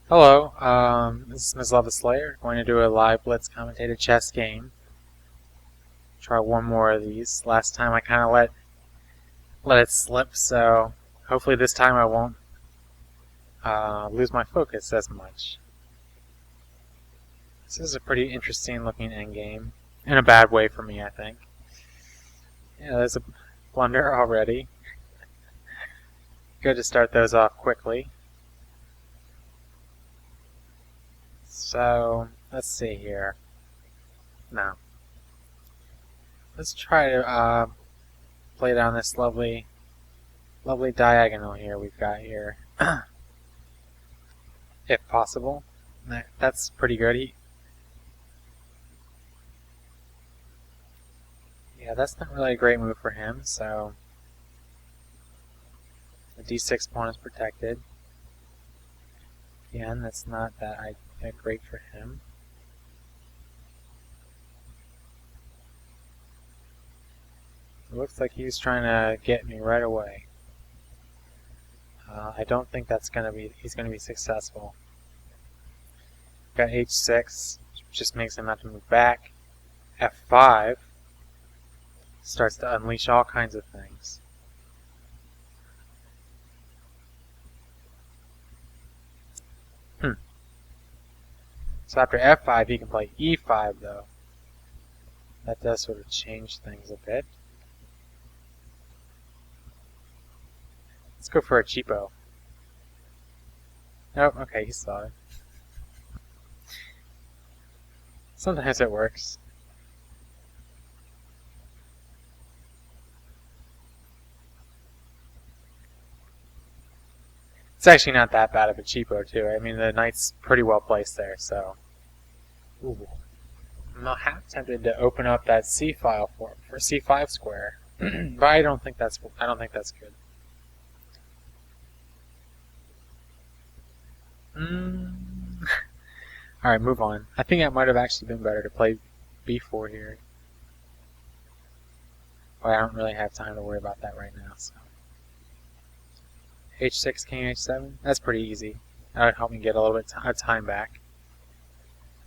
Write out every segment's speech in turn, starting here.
Hello, this is Ms. Lava Slayer. Going to do a live Blitz commentated chess game. Try one more of these. Last time I kind of let it slip, so hopefully this time I won't lose my focus as much. This is a pretty interesting looking endgame. In a bad way for me, I think. Yeah, there's a blunder already. Good to start those off quickly. So, let's see here. No. Let's try to play down this lovely diagonal here we've got here. If possible. That's pretty good. Yeah, that's not really a great move for him, so the d6 pawn is protected. Again, that's not that great for him. It looks like he's trying to get me right away. I don't think he's gonna be successful. Got h6, just makes him have to move back. f5 starts to unleash all kinds of things. So after f5, he can play e5, though. That does sort of change things a bit. Let's go for a cheapo. Oh, okay, he saw it. Sometimes it works. It's actually not that bad of a cheapo, too. I mean, the knight's pretty well placed there, so... Ooh. I'm not half tempted to open up that C file for C5 square, but I don't think that's good. All right, move on. I think it might have actually been better to play B4 here. But I don't really have time to worry about that right now. So H6, King H7. That's pretty easy. That would help me get a little bit of time back.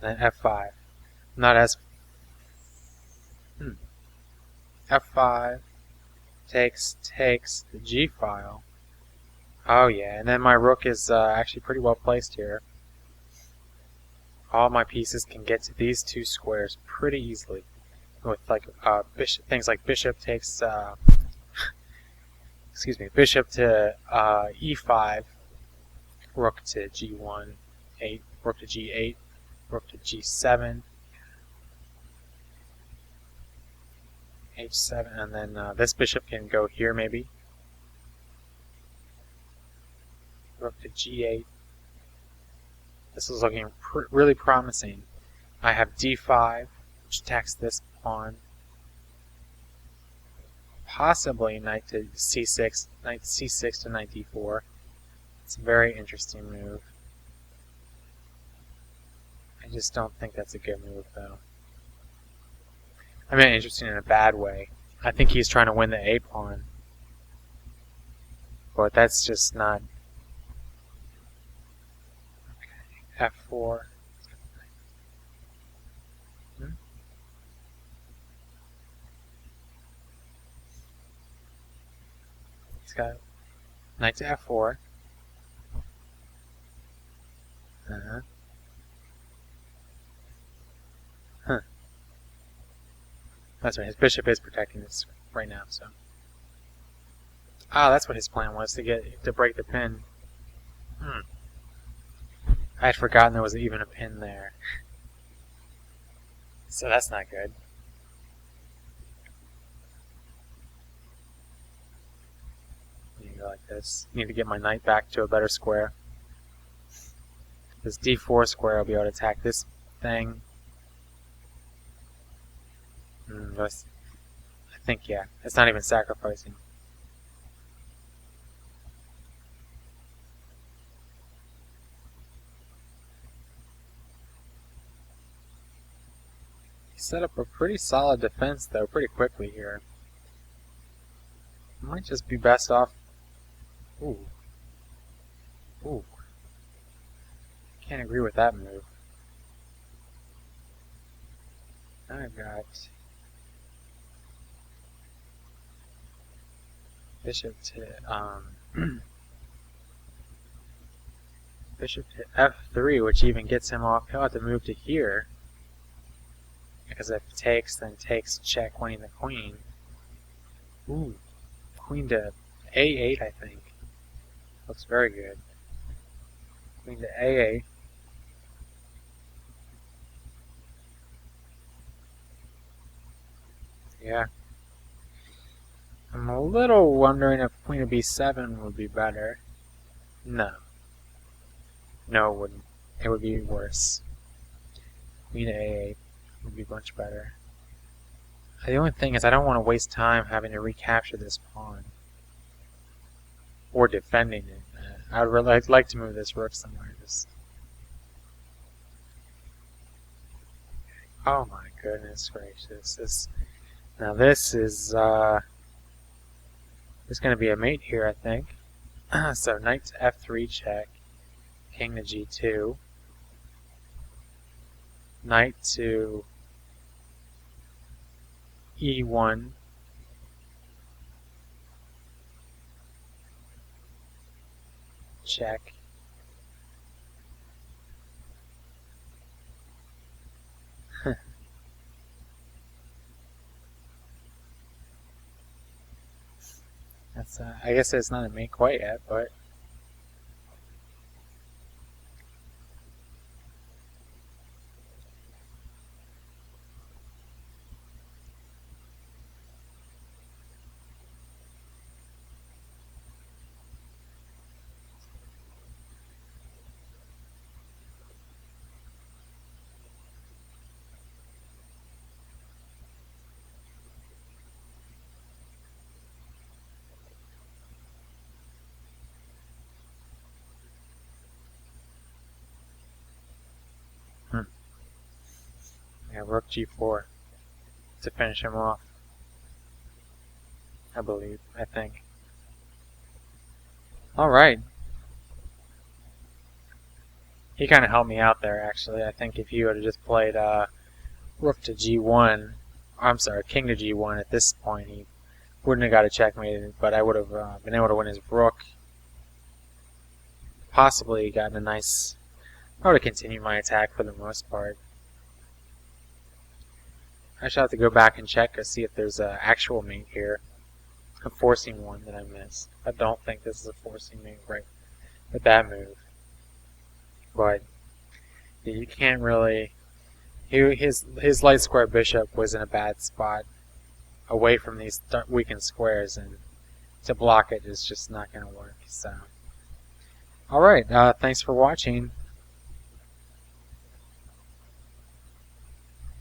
And then F5. Not as... F5 takes the G file. Oh yeah, and then my rook is actually pretty well placed here. All my pieces can get to these two squares pretty easily. With like things like bishop takes... excuse me, bishop to E5, rook to G1, 8, rook to G8, rook to G7, H7, and then this bishop can go here maybe. Rook to G8. This is looking really promising. I have D5, which attacks this pawn. Possibly knight to C6, knight C6 to knight D4. It's a very interesting move. I just don't think that's a good move, though. I mean, interesting in a bad way. I think he's trying to win the A pawn. But that's just not... Okay, F4. He's got knight to F4. That's right, his bishop is protecting this right now, so. Ah, that's what his plan was, to break the pin. I had forgotten there was even a pin there. So that's not good. You go like this. Need to get my knight back to a better square. This D4 square will be able to attack this thing. I think, yeah. It's not even sacrificing. He set up a pretty solid defense, though, pretty quickly here. Might just be best off... Ooh. Can't agree with that move. I've got bishop to bishop to f3, which even gets him off. He'll have to move to here because if it takes, then takes check, winning the queen. Ooh, queen to a8, I think. Looks very good. Queen to a8. Yeah. I'm a little wondering if queen to b7 would be better. No. No, it wouldn't. It would be worse. Queen to a8 would be much better. The only thing is I don't want to waste time having to recapture this pawn. Or defending it. I would really like to move this rook somewhere. Oh my goodness gracious. Now this is there's going to be a mate here, I think. So knight to f3 check. King to g2. Knight to e1. Check. That's I guess it's not a mate quite yet, but yeah, rook g4 to finish him off. I think. Alright. He kind of helped me out there, actually. I think if he would have just played rook to g1, I'm sorry, king to g1 at this point, he wouldn't have got a checkmate, but I would have been able to win his rook. Possibly gotten a nice... I would have continued my attack for the most part. I should have to go back and check to see if there's an actual mate here. A forcing one that I missed. I don't think this is a forcing mate right with that move. But you can't really... His light square bishop was in a bad spot away from these weakened squares, and to block it is just not going to work. So, alright, thanks for watching.